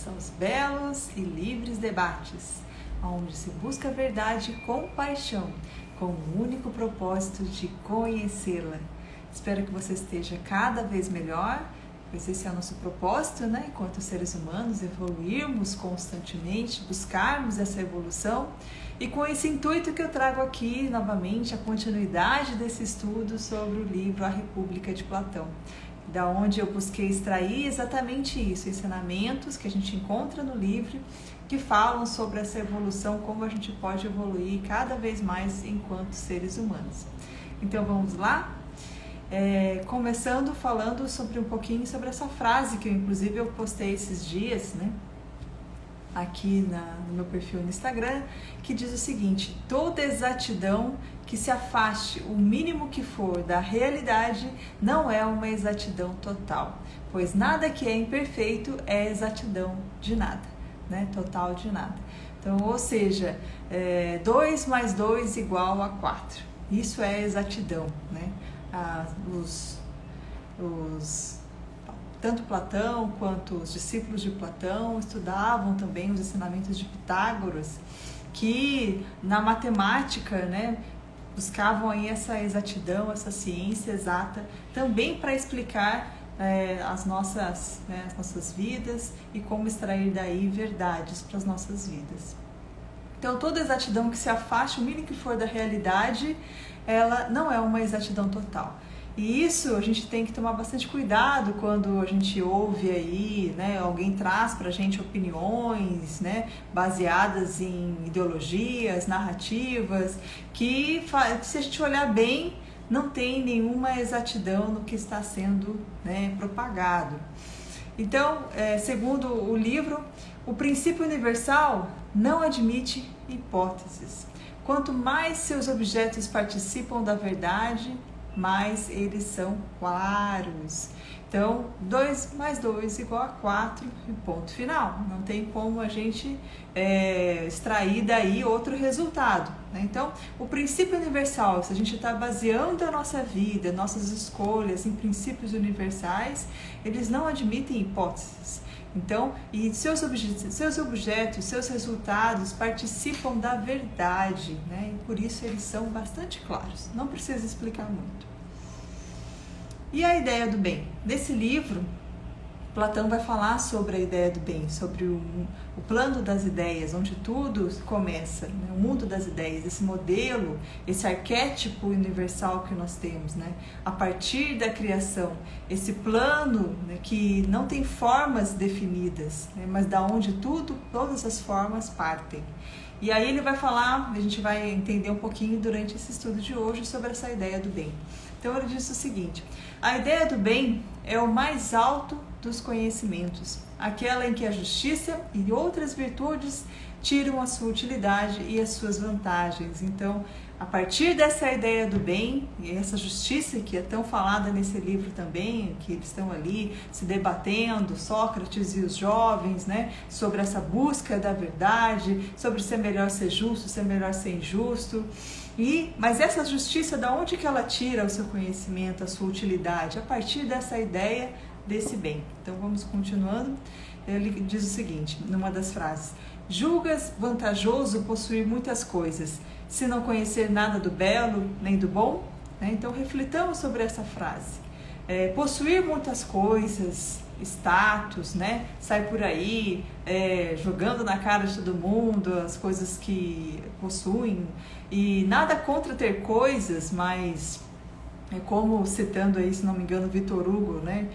bem-vindos aos belos e livres debates, onde se busca a verdade com paixão, com o único propósito de conhecê-la. Espero que você esteja cada vez melhor, pois esse é o nosso propósito, né? Enquanto seres humanos, evoluirmos constantemente, buscarmos essa evolução. E com esse intuito que eu trago aqui, novamente, a continuidade desse estudo sobre o livro A República de Platão, da onde eu busquei extrair exatamente isso, ensinamentos que a gente encontra no livro, que falam sobre essa evolução, como a gente pode evoluir cada vez mais enquanto seres humanos. Então vamos lá? Começando falando sobre um pouquinho sobre essa frase que inclusive eu postei esses dias, né? Aqui no meu perfil no Instagram, que diz o seguinte: toda exatidão que se afaste o mínimo que for da realidade não é uma exatidão total, pois nada que é imperfeito é exatidão de nada, né? Total de nada. Então, ou seja, 2 mais 2 igual a 4. Isso é exatidão, né? Tanto Platão quanto os discípulos de Platão estudavam também os ensinamentos de Pitágoras, que na matemática, né, buscavam aí essa exatidão, essa ciência exata, também para explicar as nossas vidas e como extrair daí verdades para as nossas vidas. Então, toda exatidão que se afaste, o mínimo que for da realidade, ela não é uma exatidão total. E isso a gente tem que tomar bastante cuidado quando a gente ouve aí, né, alguém traz pra gente opiniões, né, baseadas em ideologias, narrativas, que se a gente olhar bem, não tem nenhuma exatidão no que está sendo, né, propagado. Então, segundo o livro, o princípio universal não admite hipóteses. Quanto mais seus objetos participam da verdade, mais eles são claros. Então, 2 mais 2 igual a 4 e ponto final. Não tem como a gente extrair daí outro resultado, né? Então, o princípio universal, se a gente está baseando a nossa vida, nossas escolhas em princípios universais, eles não admitem hipóteses. Então, e seus objetos, seus resultados participam da verdade, né? E por isso eles são bastante claros, não precisa explicar muito. E a ideia do bem? Nesse livro, Platão vai falar sobre a ideia do bem, sobre o plano das ideias, onde tudo começa, né? O mundo das ideias, esse modelo, esse arquétipo universal que nós temos, né? A partir da criação, esse plano, né, que não tem formas definidas, né, mas da onde todas as formas partem. E aí ele vai falar, a gente vai entender um pouquinho durante esse estudo de hoje sobre essa ideia do bem. Então ele diz o seguinte: a ideia do bem é o mais alto dos conhecimentos, aquela em que a justiça e outras virtudes tiram a sua utilidade e as suas vantagens. Então, a partir dessa ideia do bem, e essa justiça que é tão falada nesse livro também, que eles estão ali se debatendo, Sócrates e os jovens, né, sobre essa busca da verdade, sobre se é melhor ser justo, se é melhor ser injusto. Mas essa justiça, da onde que ela tira o seu conhecimento, a sua utilidade? A partir dessa ideia desse bem. Então vamos continuando. Ele diz o seguinte, numa das frases: julgas vantajoso possuir muitas coisas, se não conhecer nada do belo nem do bom? Então reflitamos sobre essa frase. Possuir muitas coisas, status, né? Sai por aí jogando na cara de todo mundo as coisas que possuem, e nada contra ter coisas, mas como citando aí, se não me engano, Vitor Hugo, né?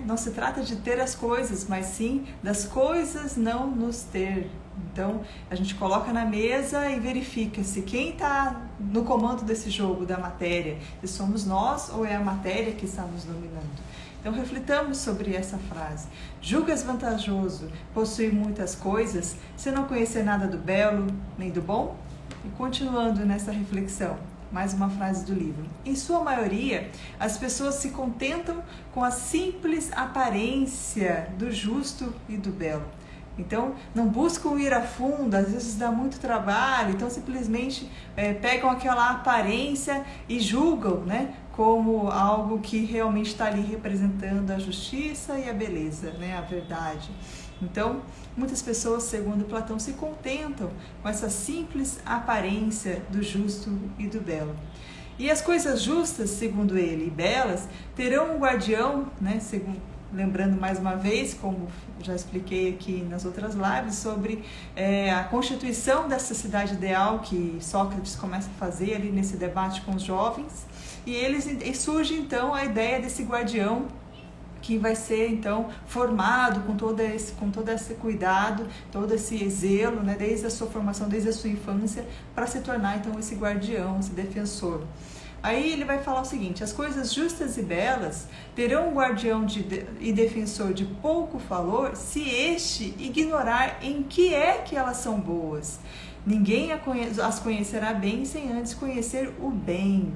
Não se trata de ter as coisas, mas sim das coisas não nos ter. Então, a gente coloca na mesa e verifica se quem está no comando desse jogo da matéria, se somos nós ou é a matéria que está nos dominando. Então, reflitamos sobre essa frase. Julgas vantajoso possuir muitas coisas, se não conhecer nada do belo nem do bom? E continuando nessa reflexão, mais uma frase do livro. Em sua maioria, as pessoas se contentam com a simples aparência do justo e do belo. Então, não buscam ir a fundo, às vezes dá muito trabalho, então simplesmente pegam aquela aparência e julgam, né, como algo que realmente está ali representando a justiça e a beleza, né, a verdade. Então, muitas pessoas, segundo Platão, se contentam com essa simples aparência do justo e do belo. E as coisas justas, segundo ele, e belas, terão um guardião, né, lembrando mais uma vez, como já expliquei aqui nas outras lives, sobre a constituição dessa cidade ideal que Sócrates começa a fazer ali nesse debate com os jovens, e surge então a ideia desse guardião que vai ser então formado com todo esse cuidado, todo esse zelo, né, desde a sua formação, desde a sua infância, para se tornar então esse guardião, esse defensor. Aí ele vai falar o seguinte: as coisas justas e belas terão um guardião e defensor de pouco valor se este ignorar em que é que elas são boas. Ninguém as conhecerá bem sem antes conhecer o bem.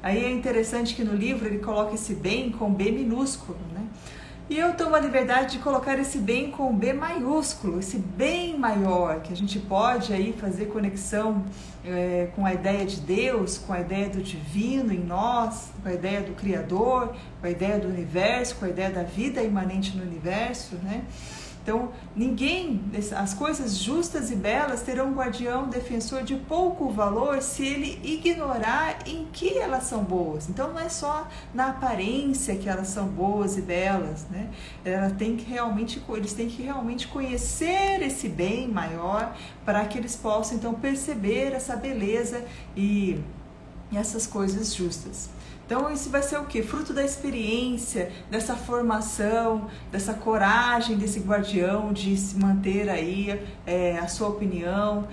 Aí é interessante que no livro ele coloca esse bem com B minúsculo, né? E eu tomo a liberdade de colocar esse bem com B maiúsculo, esse bem maior, que a gente pode aí fazer conexão com a ideia de Deus, com a ideia do divino em nós, com a ideia do Criador, com a ideia do universo, com a ideia da vida imanente no universo, né? Então, as coisas justas e belas terão um guardião defensor de pouco valor se ele ignorar em que elas são boas. Então, não é só na aparência que elas são boas e belas, né? Eles têm que realmente conhecer esse bem maior para que eles possam, então, perceber essa beleza e essas coisas justas. Então isso vai ser o quê? Fruto da experiência, dessa formação, dessa coragem desse guardião de se manter aí a sua opinião,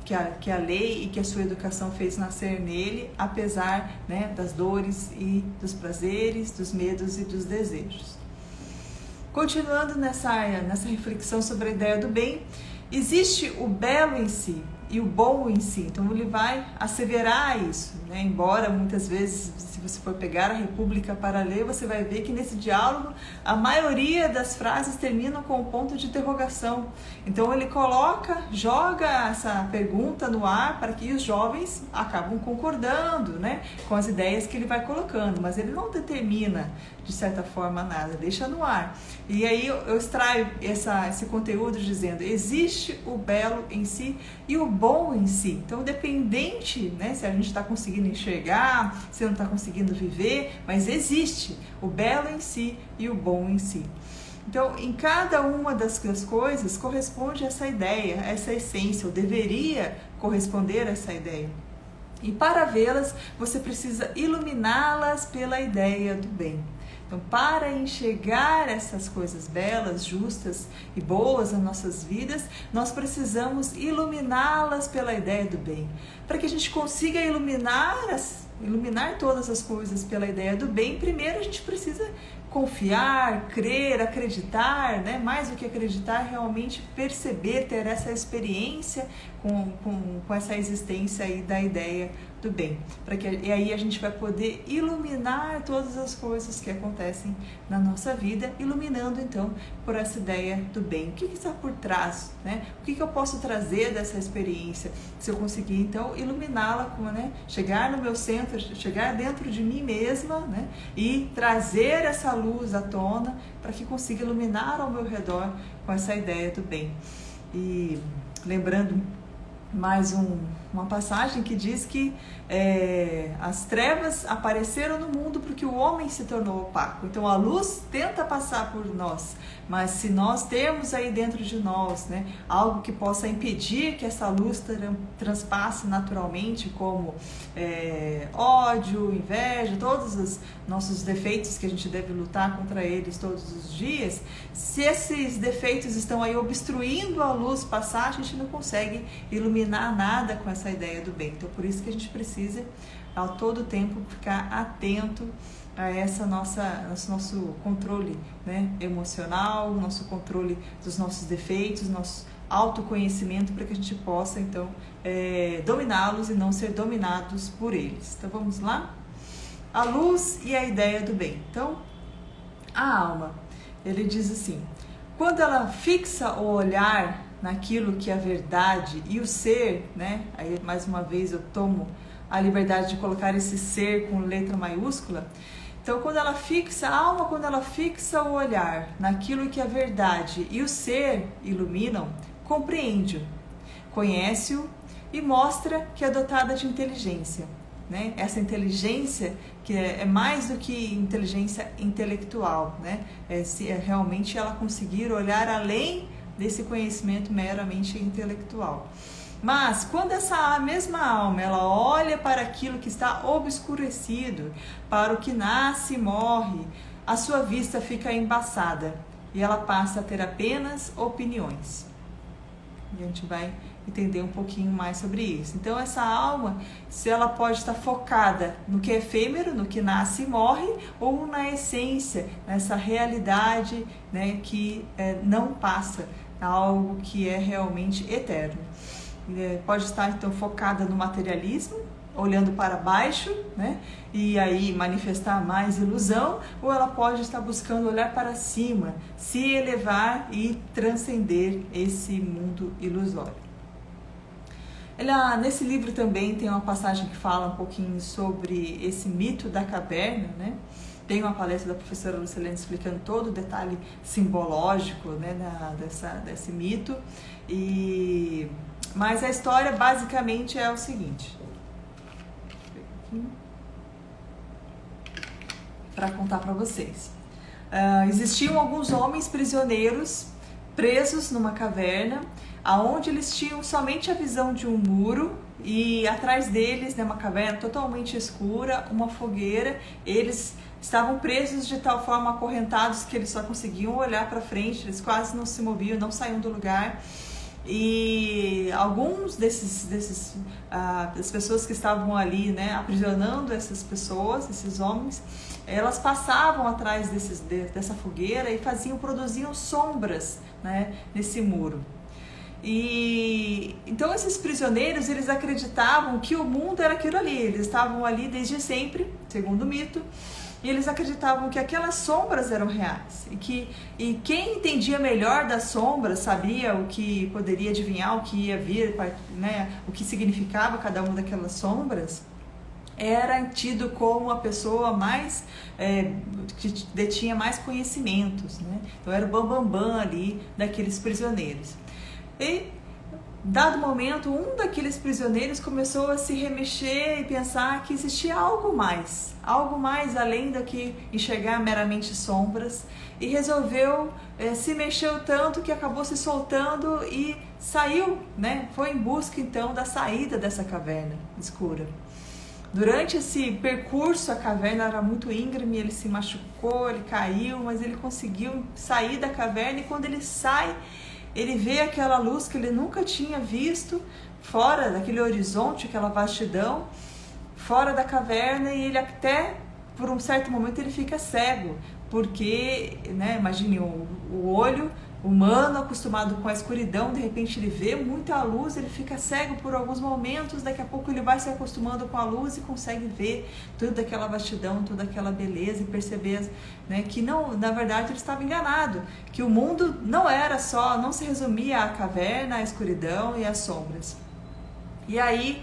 que a lei e que a sua educação fez nascer nele, apesar, né, das dores e dos prazeres, dos medos e dos desejos. Continuando nessa reflexão sobre a ideia do bem, existe o belo em si e o bom em si. Então ele vai asseverar isso, né? Embora muitas vezes, se você for pegar a República para ler, você vai ver que nesse diálogo a maioria das frases terminam com um ponto de interrogação. Então ele joga essa pergunta no ar para que os jovens acabam concordando, né, com as ideias que ele vai colocando, mas ele não determina de certa forma nada, deixa no ar. E aí eu extraio esse conteúdo dizendo: existe o belo em si e o bom em si. Então, dependente, né, se a gente está conseguindo enxergar, se não está conseguindo viver, mas existe o belo em si e o bom em si. Então, em cada uma das coisas corresponde essa ideia, essa essência, ou deveria corresponder a essa ideia. E para vê-las, você precisa iluminá-las pela ideia do bem. Então, para enxergar essas coisas belas, justas e boas nas nossas vidas, nós precisamos iluminá-las pela ideia do bem. Para que a gente consiga iluminar todas as coisas pela ideia do bem, primeiro a gente precisa confiar, crer, acreditar, né? Mais do que acreditar, realmente perceber, ter essa experiência com essa existência aí da ideia do bem. E aí a gente vai poder iluminar todas as coisas que acontecem na nossa vida, iluminando então por essa ideia do bem. O que está por trás, né? O que eu posso trazer dessa experiência? Se eu conseguir então iluminá-la, né? Chegar no meu centro, chegar dentro de mim mesma, né? E trazer essa luz à tona para que consiga iluminar ao meu redor com essa ideia do bem. E lembrando mais uma passagem que diz que as trevas apareceram no mundo porque o homem se tornou opaco. Então a luz tenta passar por nós, mas se nós temos aí dentro de nós, né, algo que possa impedir que essa luz transpasse naturalmente, como ódio, inveja, todos os nossos defeitos que a gente deve lutar contra eles todos os dias, se esses defeitos estão aí obstruindo a luz passar, a gente não consegue iluminar nada com essa ideia do bem. Então por isso que a gente precisa a todo tempo ficar atento a nosso controle, né, emocional, nosso controle dos nossos defeitos, nosso autoconhecimento, para que a gente possa então dominá-los e não ser dominados por eles. Então vamos lá? A luz e a ideia do bem. Então, a alma, ele diz assim: quando ela fixa o olhar naquilo que é a verdade e o ser, né? Aí mais uma vez eu tomo a liberdade de colocar esse ser com letra maiúscula. Então, quando ela fixa a alma, quando ela fixa o olhar naquilo que é verdade e o ser iluminam, compreende-o, conhece-o e mostra que é dotada de inteligência, né? Essa inteligência que é mais do que inteligência intelectual, né? Realmente ela conseguir olhar além desse conhecimento meramente intelectual. Mas quando essa mesma alma ela olha para aquilo que está obscurecido, para o que nasce e morre, a sua vista fica embaçada e ela passa a ter apenas opiniões. E a gente vai entender um pouquinho mais sobre isso. Então essa alma, se ela pode estar focada no que é efêmero, no que nasce e morre, ou na essência, nessa realidade, né, que não passa, algo que é realmente eterno. Pode estar então focada no materialismo, olhando para baixo, né? E aí manifestar mais ilusão, ou ela pode estar buscando olhar para cima, se elevar e transcender esse mundo ilusório. Nesse livro também tem uma passagem que fala um pouquinho sobre esse mito da caverna, né? Tem uma palestra da professora Lucilene explicando todo o detalhe simbológico, né, desse mito. Mas a história basicamente é o seguinte. Para contar para vocês. Existiam alguns homens prisioneiros presos numa caverna, aonde eles tinham somente a visão de um muro e atrás deles, né, uma caverna totalmente escura, uma fogueira. Eles estavam presos de tal forma, acorrentados, que eles só conseguiam olhar para frente, eles quase não se moviam, não saíam do lugar. E alguns das pessoas que estavam ali, né, aprisionando essas pessoas, esses homens, elas passavam atrás dessa fogueira e produziam sombras, né, nesse muro. E então esses prisioneiros, eles acreditavam que o mundo era aquilo ali, eles estavam ali desde sempre, segundo o mito, e eles acreditavam que aquelas sombras eram reais e quem entendia melhor das sombras, sabia o que poderia adivinhar, o que ia vir, né, o que significava cada uma daquelas sombras, era tido como a pessoa mais que detinha mais conhecimentos, né? Então era o bambambam ali daqueles prisioneiros. E dado momento, um daqueles prisioneiros começou a se remexer e pensar que existia algo mais além do que enxergar meramente sombras, e resolveu, se mexeu tanto que acabou se soltando e saiu, né? Foi em busca então da saída dessa caverna escura. Durante esse percurso, a caverna era muito íngreme, ele se machucou, ele caiu, mas ele conseguiu sair da caverna, e quando ele sai, ele vê aquela luz que ele nunca tinha visto, fora daquele horizonte, aquela vastidão, fora da caverna, e ele até, por um certo momento, ele fica cego, porque, né, imagine o olho humano acostumado com a escuridão, de repente ele vê muita luz, ele fica cego por alguns momentos, daqui a pouco ele vai se acostumando com a luz e consegue ver toda aquela vastidão, toda aquela beleza, e perceber, né, que não, na verdade ele estava enganado, que o mundo não se resumia à caverna, à escuridão e às sombras. E aí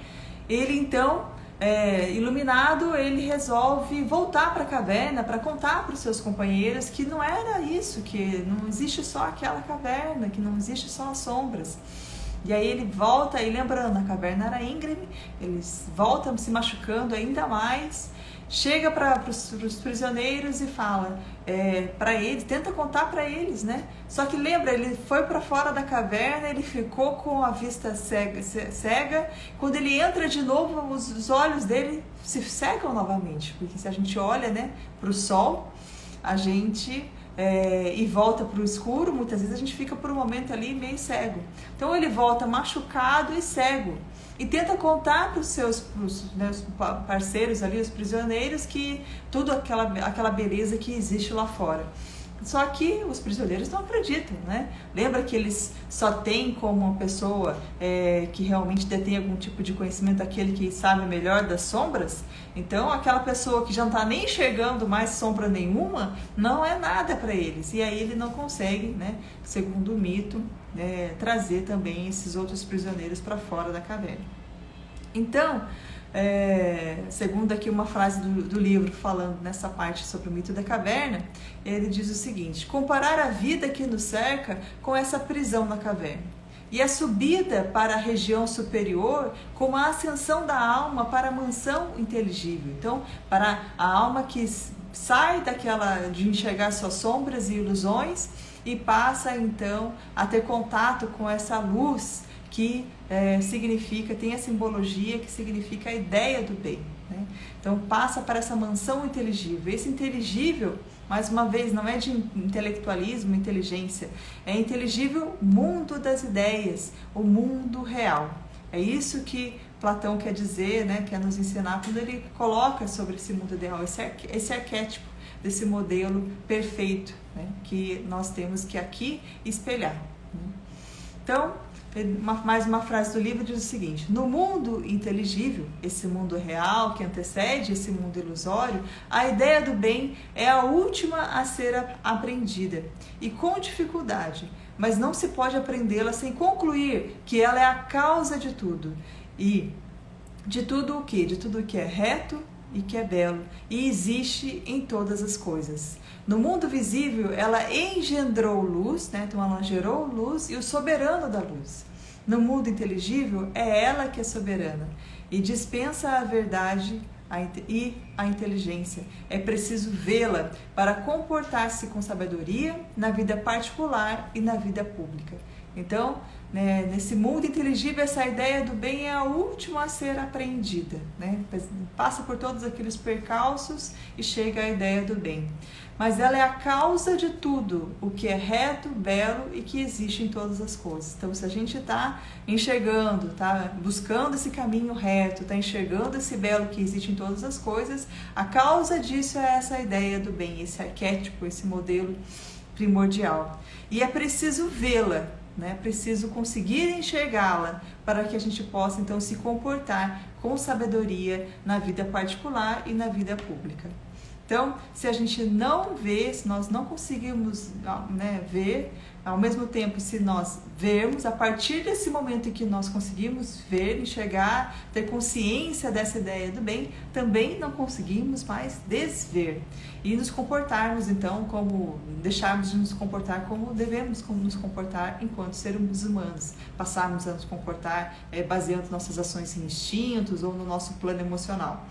ele então, iluminado, ele resolve voltar para a caverna para contar para os seus companheiros que não era isso, que não existe só aquela caverna, que não existe só as sombras. E aí ele volta, e lembrando, a caverna era íngreme, eles voltam se machucando ainda mais, chega para os prisioneiros e fala para eles, tenta contar para eles, né? Só que lembra, ele foi para fora da caverna, ele ficou com a vista cega. Quando ele entra de novo, os olhos dele se cegam novamente, porque se a gente olha, né, para o sol, a gente e volta para o escuro, muitas vezes a gente fica por um momento ali meio cego. Então ele volta machucado e cego, e tenta contar para os seus parceiros ali, os prisioneiros, que tudo aquela beleza que existe lá fora. Só que os prisioneiros não acreditam, né? Lembra que eles só têm como uma pessoa que realmente detém algum tipo de conhecimento aquele que sabe melhor das sombras? Então, aquela pessoa que já não está nem enxergando mais sombra nenhuma, não é nada para eles. E aí ele não consegue, né, segundo o mito, trazer também esses outros prisioneiros para fora da caverna. Então, segundo aqui uma frase do livro falando nessa parte sobre o mito da caverna, ele diz o seguinte: comparar a vida que nos cerca com essa prisão na caverna e a subida para a região superior como a ascensão da alma para a mansão inteligível. Então, para a alma que sai de enxergar suas sombras e ilusões e passa então a ter contato com essa luz que tem a simbologia que significa a ideia do bem, né? Então passa para essa mansão inteligível. Esse inteligível, mais uma vez, não é de intelectualismo, inteligência, é inteligível mundo das ideias, o mundo real. É isso que Platão quer dizer, né? Quer nos ensinar quando ele coloca sobre esse mundo ideal, esse arquétipo desse modelo perfeito, né? Que nós temos que aqui espelhar, né? Então, mais uma frase do livro diz o seguinte: no mundo inteligível, esse mundo real que antecede esse mundo ilusório, a ideia do bem é a última a ser aprendida, e com dificuldade, mas não se pode aprendê-la sem concluir que ela é a causa de tudo, e de tudo o quê? De tudo o que é reto e que é belo, e existe em todas as coisas. No mundo visível, ela engendrou luz, né? Então ela gerou luz e o soberano da luz. No mundo inteligível, é ela que é soberana e dispensa a verdade e a inteligência. É preciso vê-la para comportar-se com sabedoria na vida particular e na vida pública. Então, né, nesse mundo inteligível, essa ideia do bem é a última a ser apreendida, né? Passa por todos aqueles percalços e chega à ideia do bem. Mas ela é a causa de tudo, o que é reto, belo e que existe em todas as coisas. Então, se a gente está enxergando, está buscando esse caminho reto, está enxergando esse belo que existe em todas as coisas, a causa disso é essa ideia do bem, esse arquétipo, esse modelo primordial. E é preciso vê-la, né? Preciso conseguir enxergá-la para que a gente possa então se comportar com sabedoria na vida particular e na vida pública. Então, se a gente não vê, se nós não conseguimos, né, ver, ao mesmo tempo, se nós vermos, a partir desse momento em que nós conseguimos ver, enxergar, ter consciência dessa ideia do bem, também não conseguimos mais desver e nos comportarmos, então, deixarmos de nos comportar como devemos nos comportar enquanto seres humanos, passarmos a nos comportar baseando nossas ações em instintos ou no nosso plano emocional.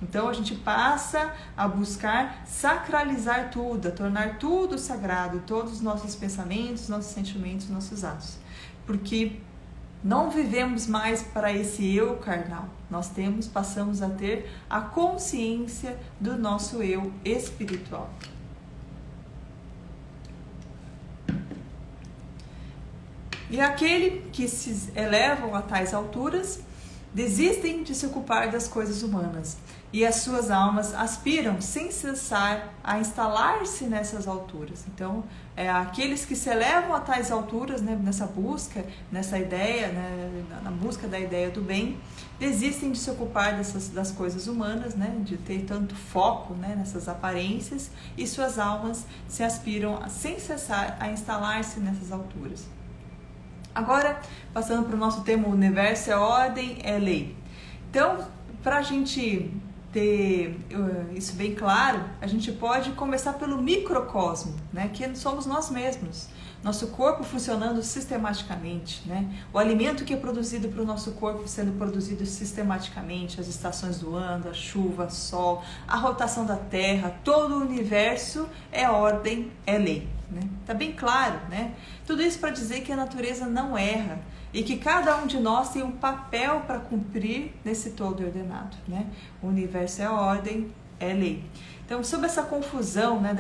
Então a gente passa a buscar sacralizar tudo, a tornar tudo sagrado, todos os nossos pensamentos, nossos sentimentos, nossos atos. Porque não vivemos mais para esse eu carnal. Nós passamos a ter a consciência do nosso eu espiritual. E aquele que se elevam a tais alturas desistem de se ocupar das coisas humanas e as suas almas aspiram sem cessar a instalar-se nessas alturas. Então, aqueles que se elevam a tais alturas, né, nessa busca, nessa ideia, né, na busca da ideia do bem, desistem de se ocupar das coisas humanas, né, de ter tanto foco, né, nessas aparências, e suas almas se aspiram sem cessar a instalar-se nessas alturas. Agora, passando para o nosso tema, o universo é ordem, é lei. Então, para a gente ter isso bem claro, a gente pode começar pelo microcosmo, né, que somos nós mesmos. Nosso corpo funcionando sistematicamente, né? O alimento que é produzido para o nosso corpo sendo produzido sistematicamente, as estações do ano, a chuva, o sol, a rotação da Terra, todo o universo é ordem, é lei, né? Tá bem claro, né? Tudo isso para dizer que a natureza não erra e que cada um de nós tem um papel para cumprir nesse todo ordenado, né? O universo é ordem, é lei. Então, sobre essa confusão, né,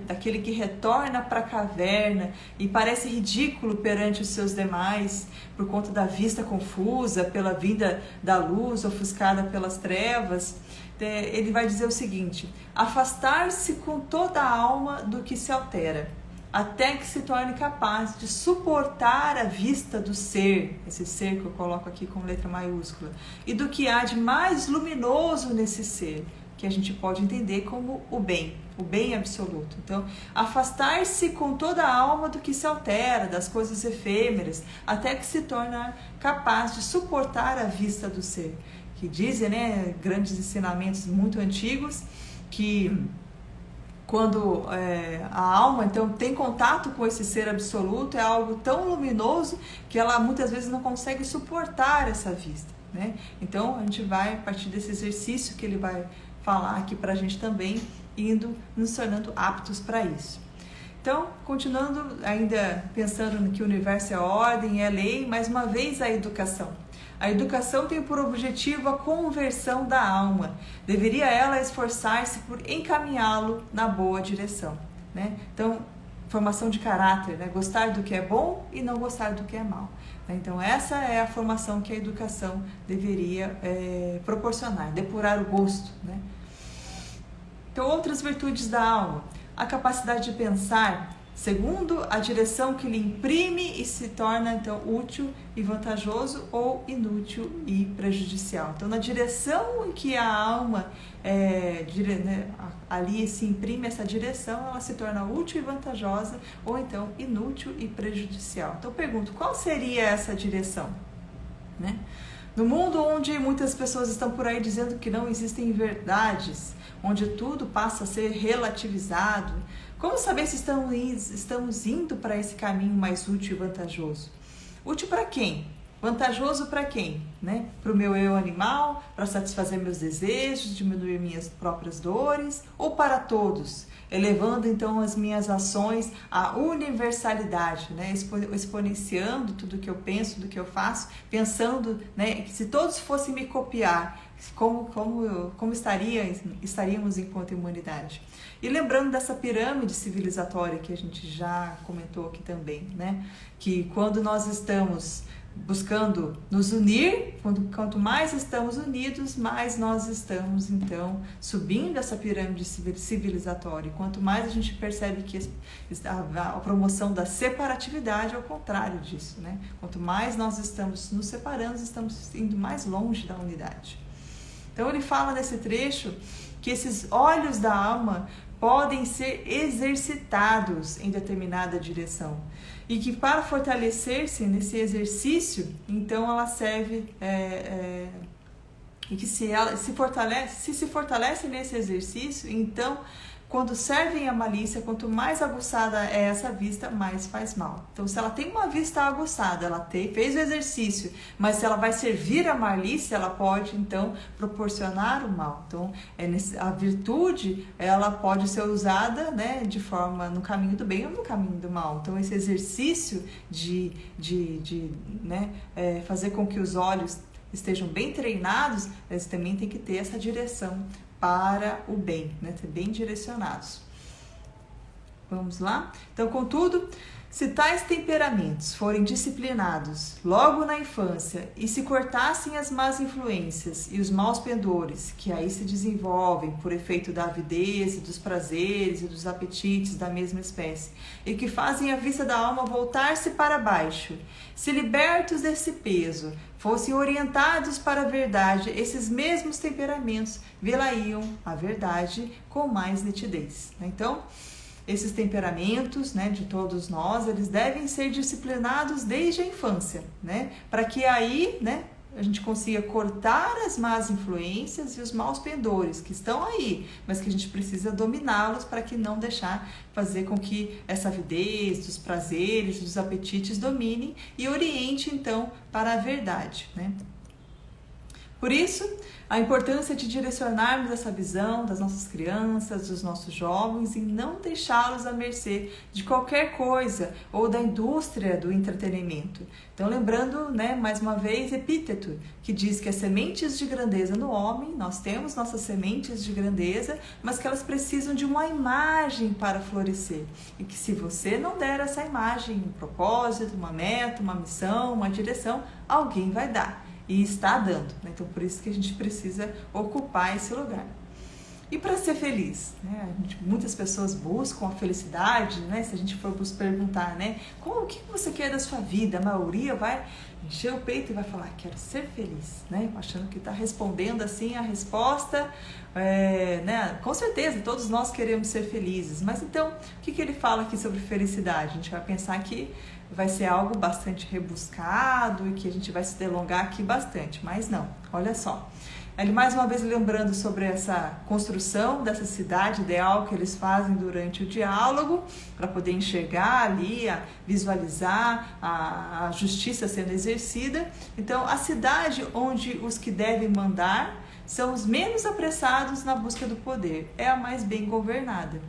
daquele que retorna para a caverna e parece ridículo perante os seus demais, por conta da vista confusa, pela vinda da luz ofuscada pelas trevas, ele vai dizer o seguinte: afastar-se com toda a alma do que se altera, até que se torne capaz de suportar a vista do ser, esse ser que eu coloco aqui com letra maiúscula, e do que há de mais luminoso nesse ser, que a gente pode entender como o bem absoluto. Então, afastar-se com toda a alma do que se altera, das coisas efêmeras, até que se torne capaz de suportar a vista do ser. Que dizem, né, grandes ensinamentos muito antigos, que quando a alma então tem contato com esse ser absoluto, é algo tão luminoso que ela muitas vezes não consegue suportar essa vista, né? Então a gente vai, a partir desse exercício que ele vai falar aqui pra gente também, indo nos tornando aptos para isso. Então, continuando ainda pensando que o universo é ordem, é lei, mais uma vez a educação. A educação tem por objetivo a conversão da alma. Deveria ela esforçar-se por encaminhá-lo na boa direção, né? Então, formação de caráter, né? Gostar do que é bom e não gostar do que é mal. Então, essa é a formação que a educação deveria proporcionar, depurar o gosto, né? Então, outras virtudes da alma: a capacidade de pensar segundo a direção que lhe imprime e se torna então útil e vantajoso, ou inútil e prejudicial. Então, na direção em que a alma ali se imprime essa direção, ela se torna útil e vantajosa, ou então inútil e prejudicial. Então, eu pergunto, qual seria essa direção, né? No mundo onde muitas pessoas estão por aí dizendo que não existem verdades, onde tudo passa a ser relativizado, como saber se estamos indo para esse caminho mais útil e vantajoso? Útil para quem? Vantajoso para quem? Né? Para o meu eu animal, para satisfazer meus desejos, diminuir minhas próprias dores, ou para todos, elevando então as minhas ações à universalidade, né? Exponenciando tudo que eu penso, tudo que eu faço, pensando, né, que se todos fossem me copiar, como estaríamos enquanto humanidade. E lembrando dessa pirâmide civilizatória que a gente já comentou aqui também, né? Que quando nós estamos buscando nos unir, quanto mais estamos unidos, mais nós estamos então subindo essa pirâmide civilizatória. E quanto mais a gente percebe que a promoção da separatividade é o contrário disso, né? Quanto mais nós estamos nos separando, estamos indo mais longe da unidade. Então ele fala nesse trecho que esses olhos da alma podem ser exercitados em determinada direção, e que para fortalecer-se nesse exercício, então ela serve, e que se fortalece nesse exercício, então quando servem a malícia, quanto mais aguçada é essa vista, mais faz mal. Então, se ela tem uma vista aguçada, ela fez o exercício, mas se ela vai servir a malícia, ela pode, então, proporcionar o mal. Então, a virtude, ela pode ser usada, né, de forma no caminho do bem ou no caminho do mal. Então, esse exercício de fazer com que os olhos estejam bem treinados, eles também têm que ter essa direção para o bem, né? Ser bem direcionados. Vamos lá? Então, contudo, se tais temperamentos forem disciplinados logo na infância e se cortassem as más influências e os maus pendores que aí se desenvolvem por efeito da avidez, dos prazeres e dos apetites da mesma espécie, e que fazem a vista da alma voltar-se para baixo, se libertos desse peso, fossem orientados para a verdade, esses mesmos temperamentos vê-la-iam a verdade com mais nitidez. Então, esses temperamentos, né, de todos nós, eles devem ser disciplinados desde a infância, né, para que aí, né, a gente consiga cortar as más influências e os maus pendores que estão aí, mas que a gente precisa dominá-los para que não deixar fazer com que essa avidez dos prazeres, dos apetites dominem e oriente então para a verdade, né? Por isso, a importância de direcionarmos essa visão das nossas crianças, dos nossos jovens, e não deixá-los à mercê de qualquer coisa ou da indústria do entretenimento. Então, lembrando, né, mais uma vez, Epíteto, que diz que as sementes de grandeza no homem, nós temos nossas sementes de grandeza, mas que elas precisam de uma imagem para florescer. E que se você não der essa imagem, um propósito, uma meta, uma missão, uma direção, alguém vai dar. e está dando, né? Então por isso que a gente precisa ocupar esse lugar. E para ser feliz, né? Muitas pessoas buscam a felicidade, né? Se a gente for perguntar, né? O que você quer da sua vida? A maioria vai encher o peito e vai falar, quero ser feliz, né? Achando que está respondendo assim a resposta, né? Com certeza, todos nós queremos ser felizes, mas então, o que ele fala aqui sobre felicidade? A gente vai pensar que vai ser algo bastante rebuscado e que a gente vai se delongar aqui bastante, mas não, olha só. Ele mais uma vez lembrando sobre essa construção dessa cidade ideal que eles fazem durante o diálogo, para poder enxergar ali, visualizar a justiça sendo exercida. Então, a cidade onde os que devem mandar são os menos apressados na busca do poder, é a mais bem governada.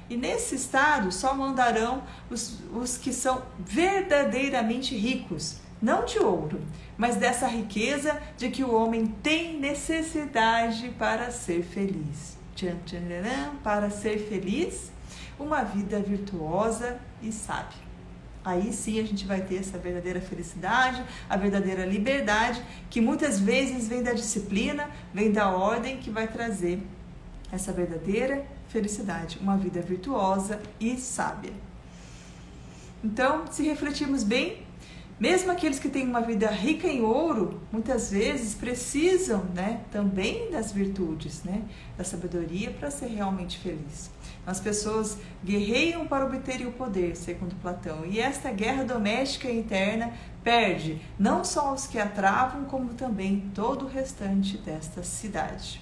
E nesse estado só mandarão os que são verdadeiramente ricos, não de ouro, mas dessa riqueza de que o homem tem necessidade para ser feliz. Para ser feliz, uma vida virtuosa e sábia. Aí sim a gente vai ter essa verdadeira felicidade, a verdadeira liberdade, que muitas vezes vem da disciplina, vem da ordem, que vai trazer essa verdadeira felicidade, uma vida virtuosa e sábia. Então, se refletirmos bem, mesmo aqueles que têm uma vida rica em ouro, muitas vezes precisam, né, também das virtudes, né, da sabedoria para ser realmente feliz. As pessoas guerreiam para obterem o poder, segundo Platão, e esta guerra doméstica e interna perde não só os que a travam, como também todo o restante desta cidade.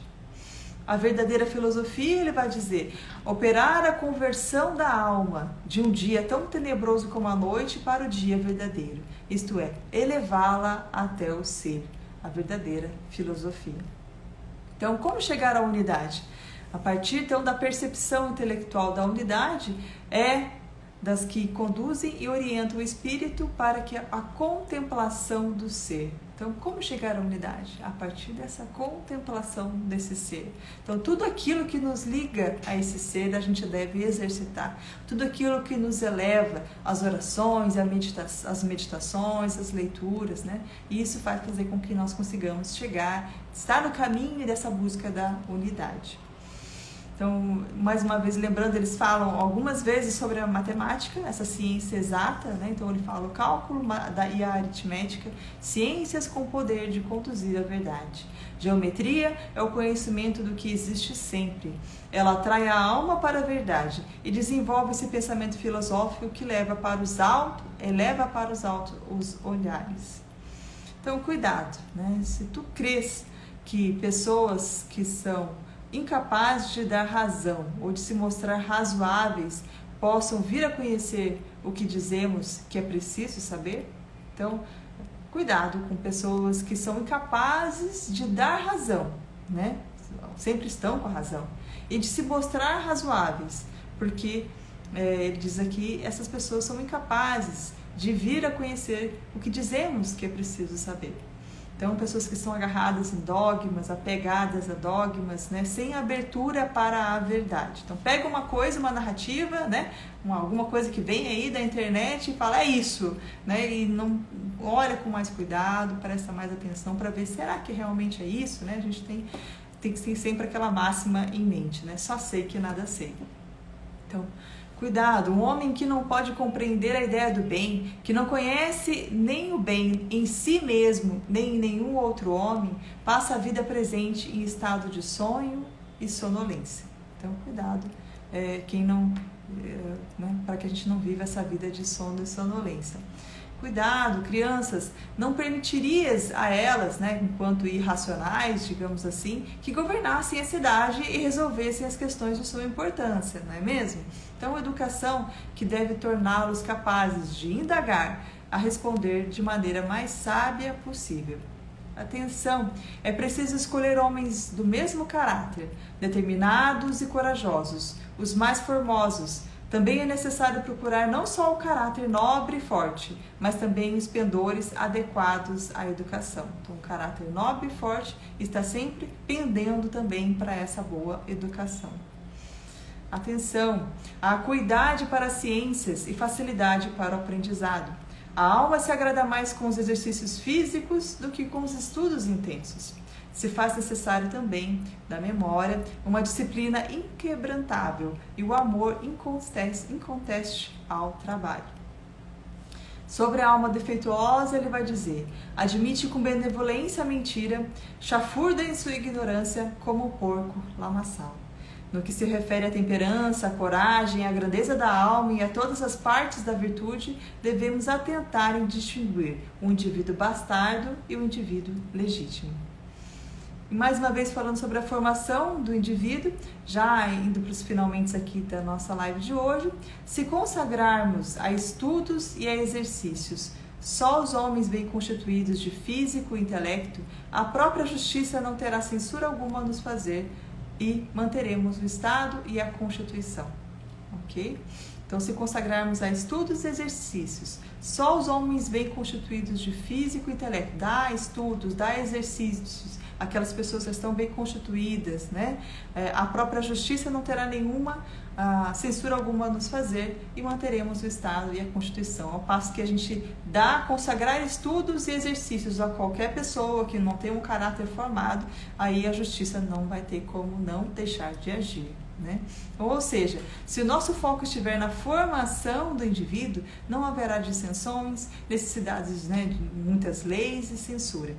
A verdadeira filosofia, ele vai dizer, operar a conversão da alma de um dia tão tenebroso como a noite para o dia verdadeiro, isto é, elevá-la até o ser, a verdadeira filosofia. Então, como chegar à unidade? A partir, então, da percepção intelectual da unidade, das que conduzem e orientam o espírito para que a contemplação do ser. Então, como chegar à unidade? A partir dessa contemplação desse ser. Então, tudo aquilo que nos liga a esse ser, a gente deve exercitar. Tudo aquilo que nos eleva, as orações, as meditações, as leituras, né? E isso vai fazer com que nós consigamos estar no caminho dessa busca da unidade. Então, mais uma vez, lembrando, eles falam algumas vezes sobre a matemática, essa ciência exata, né? Então ele fala o cálculo e a aritmética, ciências com poder de conduzir a verdade. Geometria é o conhecimento do que existe sempre. Ela atrai a alma para a verdade e desenvolve esse pensamento filosófico que eleva para os altos os olhares. Então, cuidado, né? Se tu crês que pessoas que são incapazes de dar razão ou de se mostrar razoáveis possam vir a conhecer o que dizemos que é preciso saber, então cuidado com pessoas que são incapazes de dar razão, né? Sempre estão com a razão, e de se mostrar razoáveis, porque ele diz aqui, essas pessoas são incapazes de vir a conhecer o que dizemos que é preciso saber. Então, pessoas que são agarradas em dogmas, apegadas a dogmas, né, sem abertura para a verdade. Então, pega uma coisa, uma narrativa, né, alguma coisa que vem aí da internet e fala, é isso, né, e não olha com mais cuidado, presta mais atenção para ver, será que realmente é isso? Né? A gente tem que ter sempre aquela máxima em mente, né, só sei que nada sei. Então, cuidado, um homem que não pode compreender a ideia do bem, que não conhece nem o bem em si mesmo, nem em nenhum outro homem, passa a vida presente em estado de sonho e sonolência. Então, cuidado, para que a gente não viva essa vida de sono e sonolência. Cuidado, crianças, não permitirias a elas, né, enquanto irracionais, digamos assim, que governassem a cidade e resolvessem as questões de sua importância, não é mesmo? Então, a educação que deve torná-los capazes de indagar, a responder de maneira mais sábia possível. Atenção, é preciso escolher homens do mesmo caráter, determinados e corajosos, os mais formosos. Também é necessário procurar não só o caráter nobre e forte, mas também os pendores adequados à educação. Então, o caráter nobre e forte está sempre pendendo também para essa boa educação. Atenção, a acuidade para as ciências e facilidade para o aprendizado. A alma se agrada mais com os exercícios físicos do que com os estudos intensos. Se faz necessário também, da memória, uma disciplina inquebrantável e o amor inconteste ao trabalho. Sobre a alma defeituosa, ele vai dizer: admite com benevolência a mentira, chafurda em sua ignorância como o porco lamaçal. No que se refere à temperança, à coragem, à grandeza da alma e a todas as partes da virtude, devemos atentar em distinguir o indivíduo bastardo e o indivíduo legítimo. E mais uma vez falando sobre a formação do indivíduo, já indo para os finalmente aqui da nossa live de hoje, se consagrarmos a estudos e a exercícios só os homens bem constituídos de físico e intelecto, a própria justiça não terá censura alguma a nos fazer e manteremos o Estado e a Constituição, ok? Então, se consagrarmos a estudos e exercícios, só os homens bem constituídos de físico e intelecto, dá estudos, dá exercícios, aquelas pessoas que estão bem constituídas, né? A própria justiça não terá nenhuma censura alguma a nos fazer e manteremos o Estado e a Constituição. Ao passo que a gente consagrar estudos e exercícios a qualquer pessoa que não tem um caráter formado, aí a justiça não vai ter como não deixar de agir, né? Ou seja, se o nosso foco estiver na formação do indivíduo, não haverá dissensões, necessidades, né, de muitas leis e censura.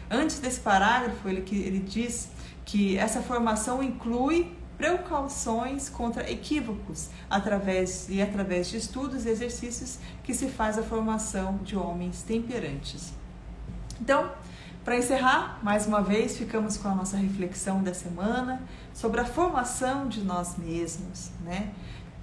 Antes desse parágrafo, ele diz que essa formação inclui precauções contra equívocos através de estudos e exercícios que se faz a formação de homens temperantes. Então, para encerrar, mais uma vez, ficamos com a nossa reflexão da semana sobre a formação de nós mesmos, né?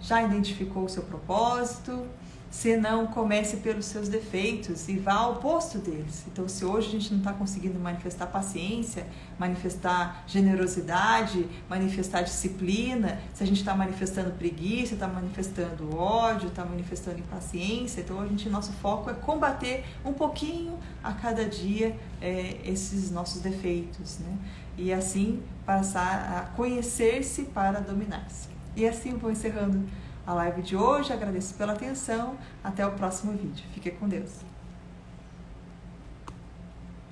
Já identificou o seu propósito? Se não, comece pelos seus defeitos e vá ao oposto deles. Então, se hoje a gente não está conseguindo manifestar paciência, manifestar generosidade, manifestar disciplina, se a gente está manifestando preguiça, está manifestando ódio, está manifestando impaciência, então nosso foco é combater um pouquinho a cada dia esses nossos defeitos, né? E assim passar a conhecer-se para dominar-se. E assim vou encerrando a live de hoje, agradeço pela atenção, até o próximo vídeo. Fique com Deus.